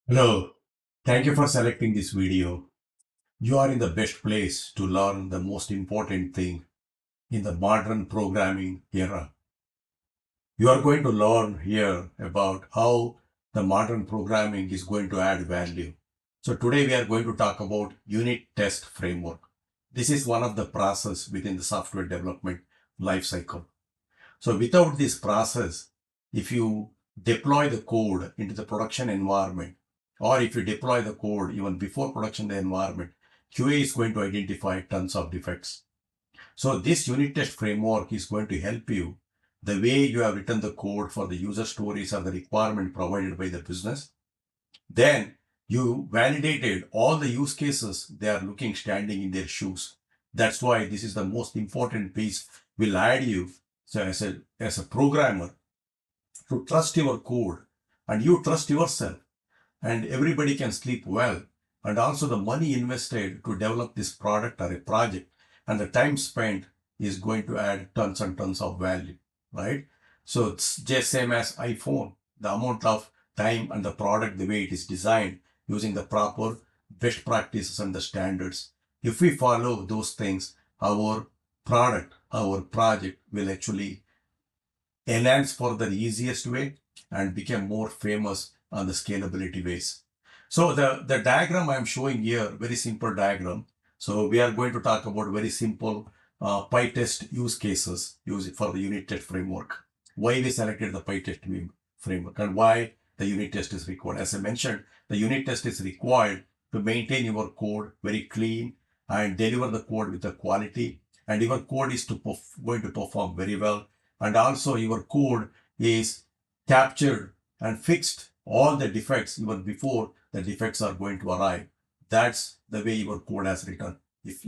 Hello, thank you for selecting this video. You are in the best place to learn the most important thing in the modern programming era. You are going to learn here about how the modern programming is going to add value. So today we are going to talk about unit test framework. This is one of the process within the software development lifecycle. So without this process, if you deploy the code into the production environment, or if you deploy the code even before production environment, QA is going to identify tons of defects. So this unit test framework is going to help you the way you have written the code for the user stories or the requirement provided by the business. Then you validated all the use cases they are looking standing in their shoes. That's why this is the most important piece will add you. So as a programmer to trust your code and you trust yourself and everybody can sleep well. And also the money invested to develop this product or a project and the time spent is going to add tons and tons of value, right? So it's just same as iPhone, the amount of time and the product, the way it is designed using the proper best practices and the standards. If we follow those things, our product, our project will actually enhance for the easiest way and become more famous on the scalability ways. So the diagram I'm showing here, very simple diagram. So we are going to talk about very simple PyTest use cases use it for the unit test framework. Why we selected the PyTest framework and why the unit test is required. As I mentioned, the unit test is required to maintain your code very clean and deliver the code with the quality. And your code is going to perform very well, and also your code is captured and fixed all the defects even before the defects are going to arrive. That's the way your code has written if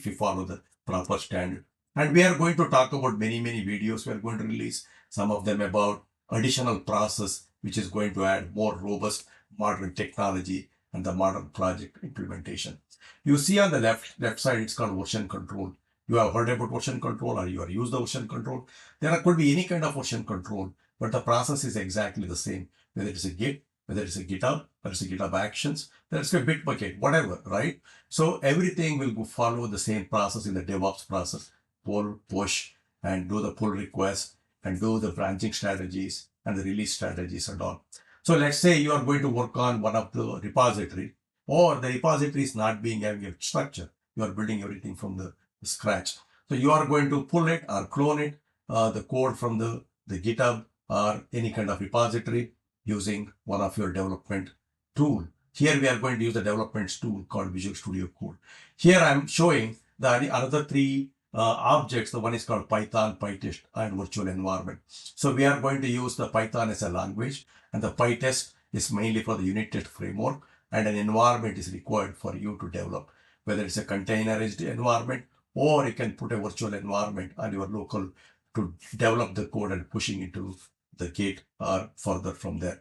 you follow the proper standard. And we are going to talk about many videos. We are going to release some of them about additional process which is going to add more robust modern technology and the modern project implementation. You see on the left side, it's called version control. You have heard about version control or you have used the version control. There could be any kind of version control, but the process is exactly the same. Whether it's a Git, whether it's a GitHub, whether it's a GitHub Actions, whether it's a Bitbucket, whatever, right? So everything will follow the same process in the DevOps process. Pull, push, and do the pull request, and do the branching strategies and the release strategies and all. So let's say you are going to work on one of the repository, or the repository is not being having a structure. You are building everything from the scratch. So you are going to pull it or clone it, the code from the GitHub or any kind of repository using one of your development tool. Here we are going to use the development tool called Visual Studio Code. Here I'm showing the another three objects. The one is called Python, PyTest, and virtual environment. So we are going to use the Python as a language, and the PyTest is mainly for the unit test framework, and an environment is required for you to develop, whether it's a containerized environment or you can put a virtual environment on your local to develop the code and pushing into the Git or further from there.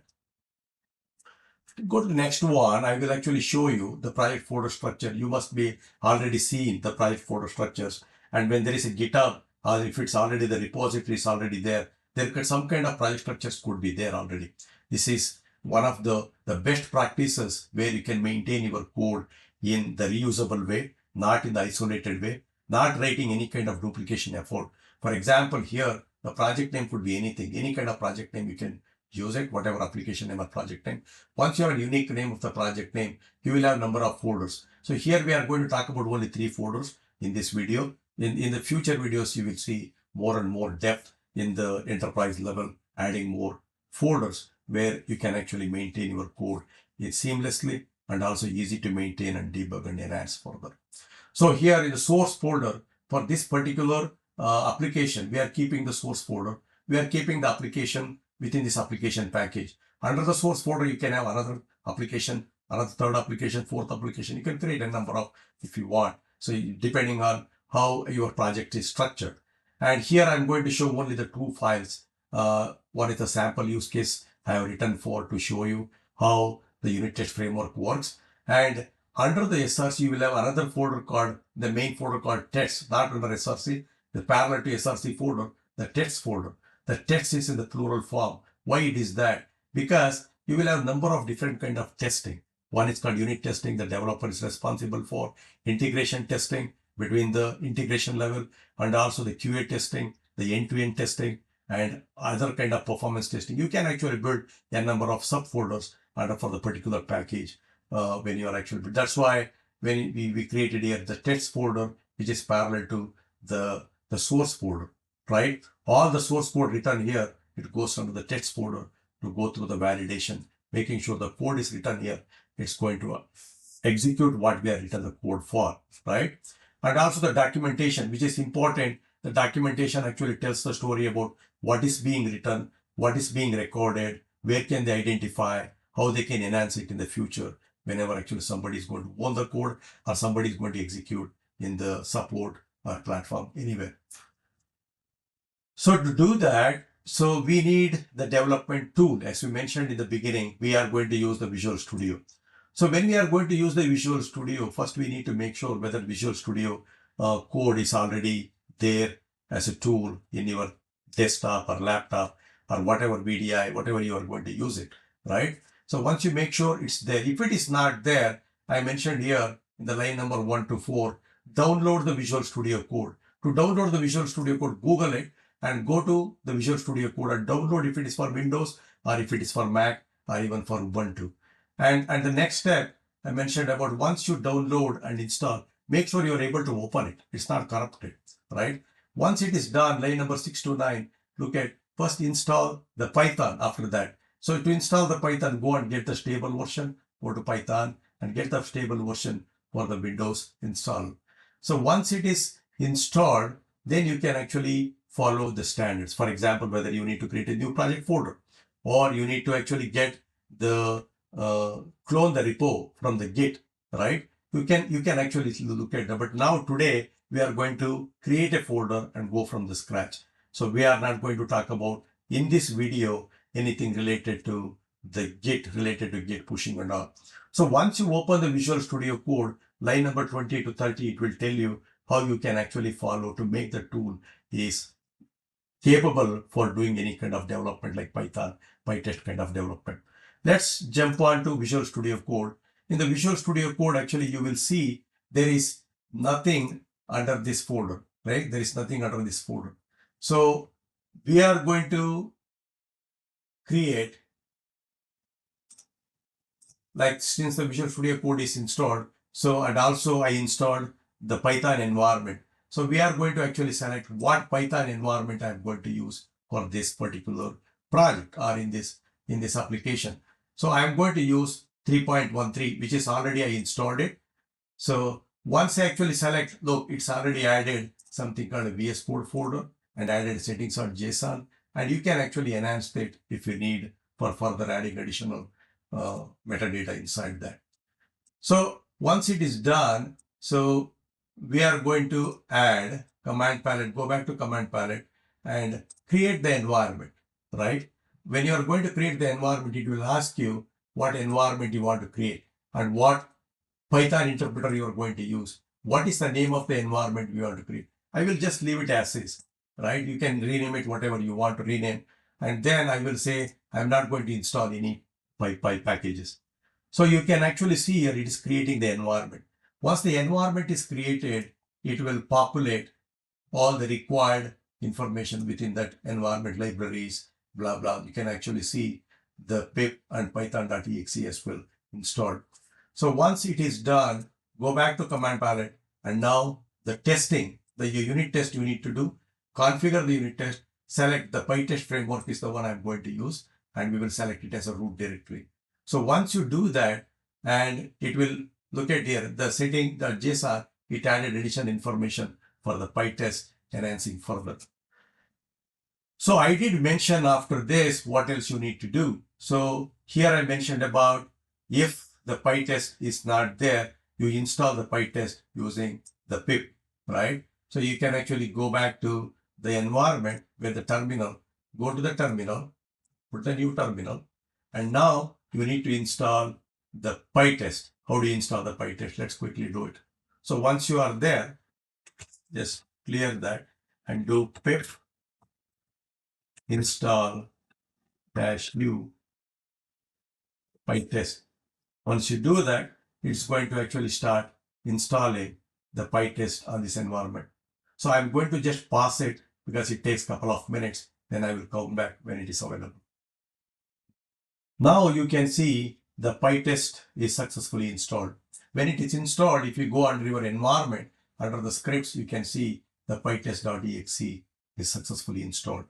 Go to the next one. I will actually show you the project folder structure. You must be already seen the project folder structures. And when there is a GitHub, or if it's already the repository is already there, there could some kind of project structures could be there already. This is one of the best practices where you can maintain your code in the reusable way, not in the isolated way, not writing any kind of duplication effort. For example, here, the project name could be anything, any kind of project name you can use it, whatever application name or project name. Once you have a unique name of the project name, you will have number of folders. So here we are going to talk about only 3 folders in this video. In the future videos, you will see more and more depth in the enterprise level, adding more folders where you can actually maintain your code seamlessly and also easy to maintain and debug and enhance further. So here in the source folder for this particular application, we are keeping the source folder. We are keeping the application within this application package. Under the source folder, you can have another application, another third application, fourth application. You can create a number of if you want. So depending on how your project is structured. And here I'm going to show only the 2 files. One is the sample use case I have written for to show you how the unit test framework works. And under the SRC, you will have another folder called the main folder called tests, not under SRC, the parallel to SRC folder, the tests folder. The text is in the plural form. Why it is that? Because you will have a number of different kind of testing. One is called unit testing. The developer is responsible for integration testing between the integration level, and also the QA testing, the end-to-end testing, and other kind of performance testing. You can actually build a number of subfolders under for the particular package when you are actually. That's why when we created here the test folder, which is parallel to the source folder, right? All the source code written here, it goes under the test folder to go through the validation, making sure the code is written here. It's going to execute what we have written the code for, right? And also the documentation, which is important. The documentation actually tells the story about what is being written, what is being recorded, where can they identify, how they can enhance it in the future whenever actually somebody is going to own the code or somebody is going to execute in the support or platform anywhere. So to do that, so we need the development tool. As we mentioned in the beginning, we are going to use the Visual Studio. So when we are going to use the Visual Studio, first we need to make sure whether Visual Studio code is already there as a tool in your desktop or laptop or whatever VDI, whatever you are going to use it, right? So once you make sure it's there, if it is not there, I mentioned here in the line number 1 to 4, download the Visual Studio code. To download the Visual Studio code, Google it and go to the Visual Studio code and download if it is for Windows or if it is for Mac or even for Ubuntu. And the next step I mentioned about once you download and install, make sure you're able to open it. It's not corrupted, right? Once it is done, line number 6 to 9, look at first install the Python after that. So to install the Python, go and get the stable version, go to Python and get the stable version for the Windows install. So once it is installed, then you can actually follow the standards. For example, whether you need to create a new project folder or you need to actually get the clone the repo from the Git, right? You can actually look at that. But now today we are going to create a folder and go from the scratch. So we are not going to talk about in this video anything related to the Git, related to Git pushing and all. So once you open the Visual Studio code, line number 20 to 30, it will tell you how you can actually follow to make the tool is capable for doing any kind of development like Python, PyTest kind of development. Let's jump on to Visual Studio Code. In the Visual Studio Code, actually, you will see there is nothing under this folder, right? There is nothing under this folder. So we are going to create, like since the Visual Studio Code is installed, so and also I installed the Python environment. So we are going to actually select what Python environment I'm going to use for this particular project or in this application. So I'm going to use 3.13, which is already I installed it. So once I actually select, look, it's already added something called a VS Code folder and added settings on JSON. And you can actually enhance it if you need for further adding additional metadata inside that. So once it is done, so we are going to add command palette, go back to command palette and create the environment, right? When you are going to create the environment, it will ask you what environment you want to create and what Python interpreter you are going to use. What is the name of the environment you want to create? I will just leave it as is, right? You can rename it whatever you want to rename. And then I will say, I'm not going to install any Py packages. So you can actually see here, it is creating the environment. Once the environment is created, it will populate all the required information within that environment libraries, blah, blah. You can actually see the pip and python.exe as well installed. So once it is done, go back to command palette and now the testing, the unit test you need to do, configure the unit test, select the PyTest framework is the one I'm going to use and we will select it as a root directory. So once you do that and it will look at here, the setting, the JSON, it added additional information for the PyTest enhancing further. So I did mention after this what else you need to do. So here I mentioned about if the PyTest is not there, you install the PyTest using the pip, right? So you can actually go back to the environment where the terminal, go to the terminal, put the new terminal, and now you need to install the PyTest. How do you install the PyTest? Let's quickly do it. So once you are there, just clear that and do pip install -u PyTest. Once you do that, it's going to actually start installing the PyTest on this environment. So I'm going to just pause it because it takes a couple of minutes. Then I will come back when it is available. Now you can see the PyTest is successfully installed. When it is installed, if you go under your environment, under the scripts, you can see the pytest.exe is successfully installed.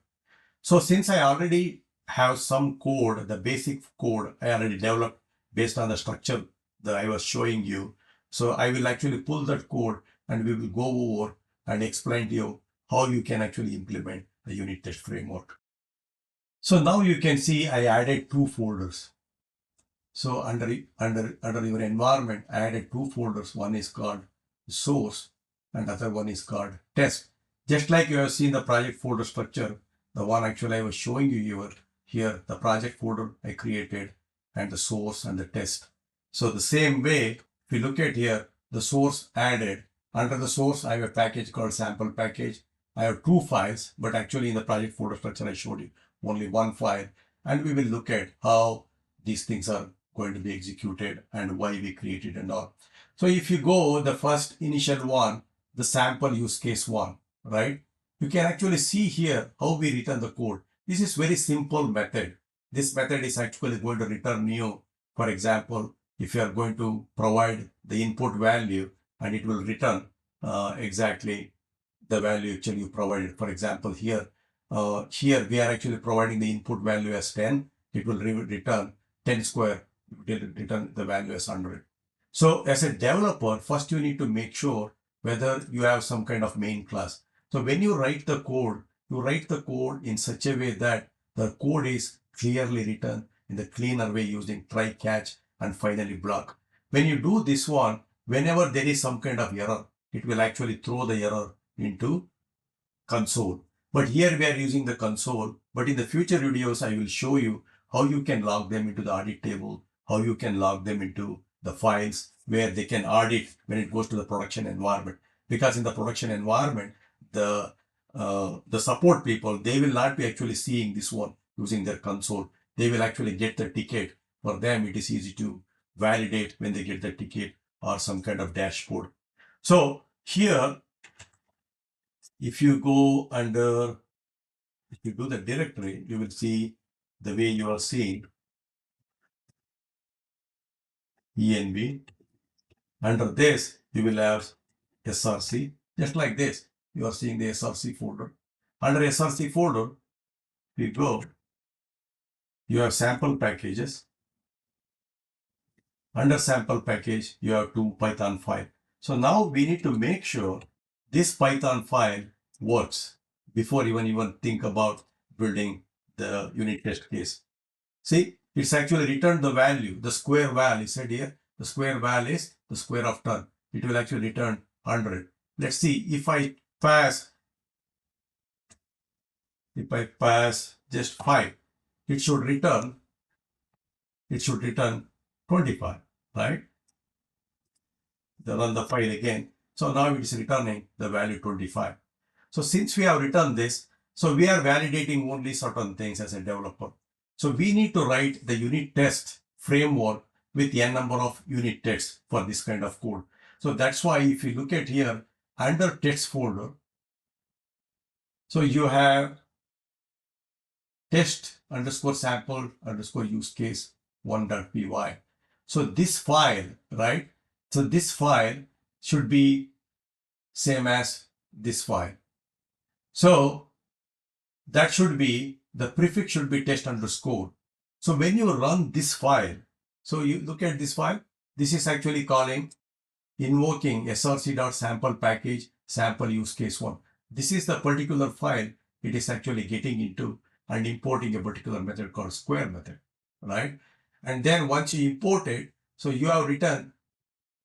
So since I already have some code, the basic code I already developed based on the structure that I was showing you. So I will actually pull that code and we will go over and explain to you how you can actually implement the unit test framework. So now you can see I added two folders. So under your environment, I added two folders. One is called source and other one is called test. Just like you have seen the project folder structure, the one actually I was showing you here, the project folder I created and the source and the test. So the same way, if you look at here, the source added, under the source, I have a package called sample package. I have two files, but actually in the project folder structure, I showed you only one file. And we will look at how these things are going to be executed and why we created and all. So if you go the first initial one, the sample use case one, right? You can actually see here how we return the code. This is very simple method. This method is actually going to return you, for example, if you are going to provide the input value and it will return exactly the value actually you provided. For example, here we are actually providing the input value as 10. It will return 10 square, it will return the value as 100. So as a developer, first you need to make sure whether you have some kind of main class. So when you write the code, you write the code in such a way that the code is clearly written in the cleaner way using try, catch, and finally block. When you do this one, whenever there is some kind of error, it will actually throw the error into console. But here we are using the console, but in the future videos, I will show you how you can log them into the audit table, how you can log them into the files where they can audit when it goes to the production environment. Because in the production environment, the support people, they will not be actually seeing this one using their console. They will actually get the ticket. For them, it is easy to validate when they get the ticket or some kind of dashboard. So here, if you go under, if you do the directory, you will see the way you are seeing env. Under this, you will have src, just like this. You are seeing the src folder. Under src folder, you go, you have sample packages. Under sample package, you have two Python file. So now we need to make sure this Python file works before even think about building the unit test case. See, it's actually returned the value, the square val is said here. The square val is the square of turn. It will actually return 100. Let's see if I pass just 5, it should return 25, right? Then run the file again. So now it is returning the value 25. So since we have written this, so we are validating only certain things as a developer. So we need to write the unit test framework with n number of unit tests for this kind of code. So that's why if you look at here, under tests folder, so you have test underscore sample underscore use case 1.py. So this file, right? So this file should be same as this file. So that should be, the prefix should be test underscore. So when you run this file, so you look at this file, this is actually calling, invoking src.sample package sample use case 1. This is the particular file it is actually getting into and importing a particular method called square method, right? And then once you import it, so you have written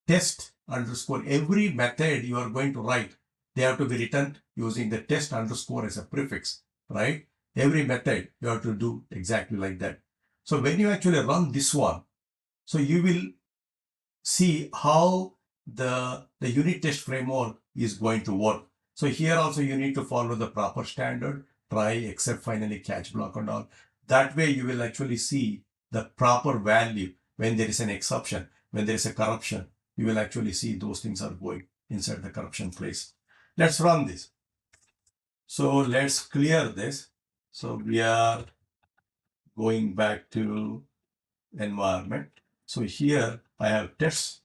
test underscore. Every method you are going to write, they have to be written using the test underscore as a prefix, right? Every method you have to do exactly like that. So when you actually run this one, so you will see how the unit test framework is going to work. So here also you need to follow the proper standard, try, except, finally, catch, block and all. That way you will actually see the proper value. when there is an exception, when there is a corruption, you will actually see those things are going inside the corruption place. Let's run this. So let's clear this. So we are going back to environment. So here I have tests.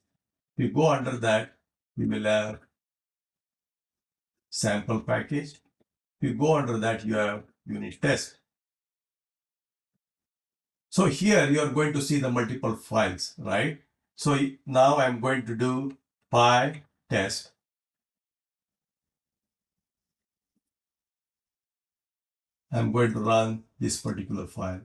We go under that, we will have sample package. If you go under that, you have unit test. So here you are going to see the multiple files, right? So now I'm going to do PyTest. I'm going to run this particular file.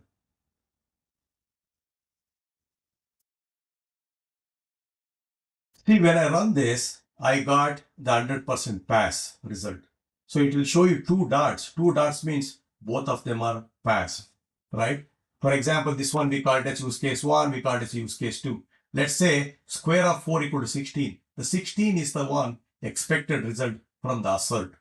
See, when I run this, I got the 100% pass result. So it will show you two dots. Two dots means both of them are pass, right? For example, this one we call it as use case 1, we call it as use case 2. Let's say square of 4 equal to 16. The 16 is the one expected result from the assert.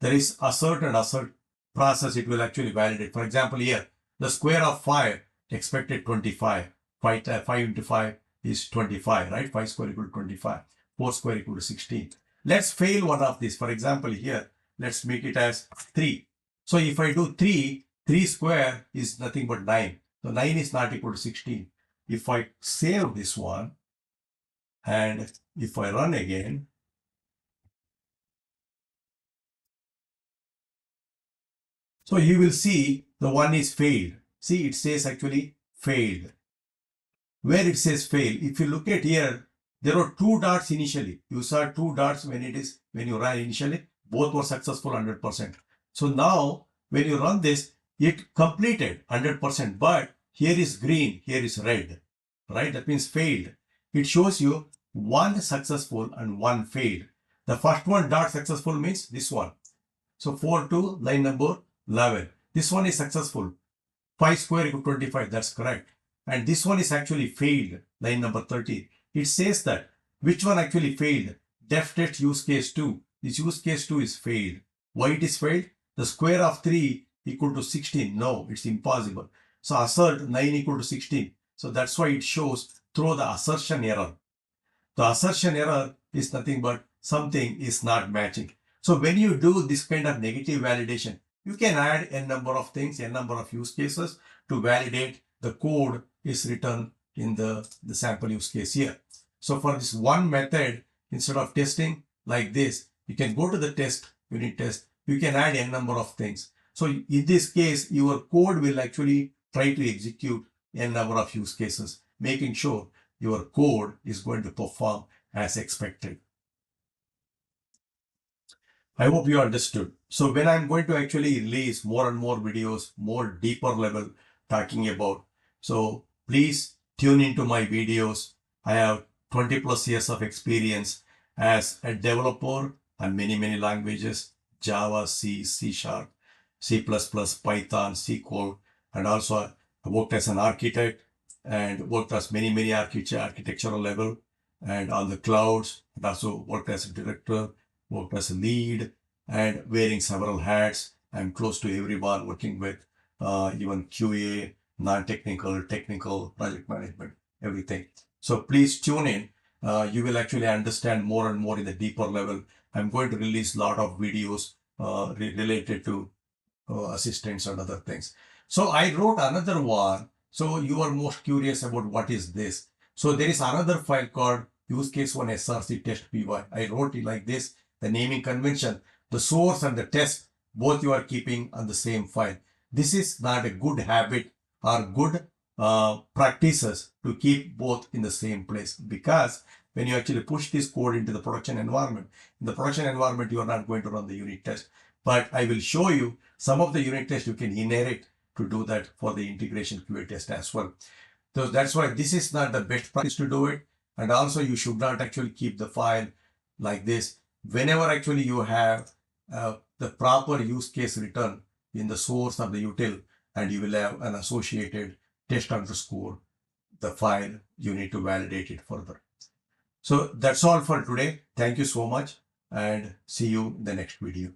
There is assert and assert process, it will actually validate. For example, here, the square of 5 expected 25. 5 into 5 is 25, right? 5 square equal to 25. 4 square equal to 16. Let's fail one of these. For example, here, let's make it as 3. So if I do 3, 3 square is nothing but 9. So 9 is not equal to 16. If I save this one, and if I run again, so you will see the one is failed. See, it says actually failed. Where it says fail, if you look at here, there were two dots initially. You saw two dots when you ran initially, both were successful 100%. So now when you run this, it completed 100%, but here is green, here is red, right? That means failed. It shows you one successful and one failed. The first one dot successful means this one. So 4 to line number 11. This one is successful. 5 square equal to 25. That's correct. And this one is actually failed. Line number 30. It says that which one actually failed? Def test use case 2. This use case 2 is failed. Why it is failed? The square of 3 equal to 16. No, it's impossible. So assert 9 equal to 16. So that's why it shows throw the assertion error. The assertion error is nothing but something is not matching. So when you do this kind of negative validation, you can add a number of things, a number of use cases to validate the code is written in the sample use case here. So for this one method, instead of testing like this, you can go to the test, unit test, you can add a number of things. So in this case, your code will actually try to execute a number of use cases, making sure your code is going to perform as expected. I hope you understood. So when I'm going to actually release more and more videos, more deeper level talking about, so please tune into my videos. I have 20 plus years of experience as a developer and many languages, Java, C, C Sharp, C++, Python, SQL, and also I worked as an architect and worked as many architectural level and on the clouds, and also worked as a director, worked as a lead, and wearing several hats. I'm close to everyone, working with even QA, non-technical, technical, project management, everything. So please tune in. You will actually understand more and more in the deeper level. I'm going to release a lot of videos related to assistants and other things. So I wrote another one. So you are most curious about what is this. So there is another file called use case 1 src test py. I wrote it like this, the naming convention, the source and the test, both you are keeping on the same file. This is not a good habit or good practices to keep both in the same place, because when you actually push this code into the production environment, in the production environment, you are not going to run the unit test. But I will show you some of the unit tests you can inherit to do that for the integration QA test as well. So that's why this is not the best practice to do it. And also you should not actually keep the file like this. Whenever actually you have the proper use case written in the source of the util, and you will have an associated test underscore the file, you need to validate it further. So that's all for today. Thank you so much and see you in the next video.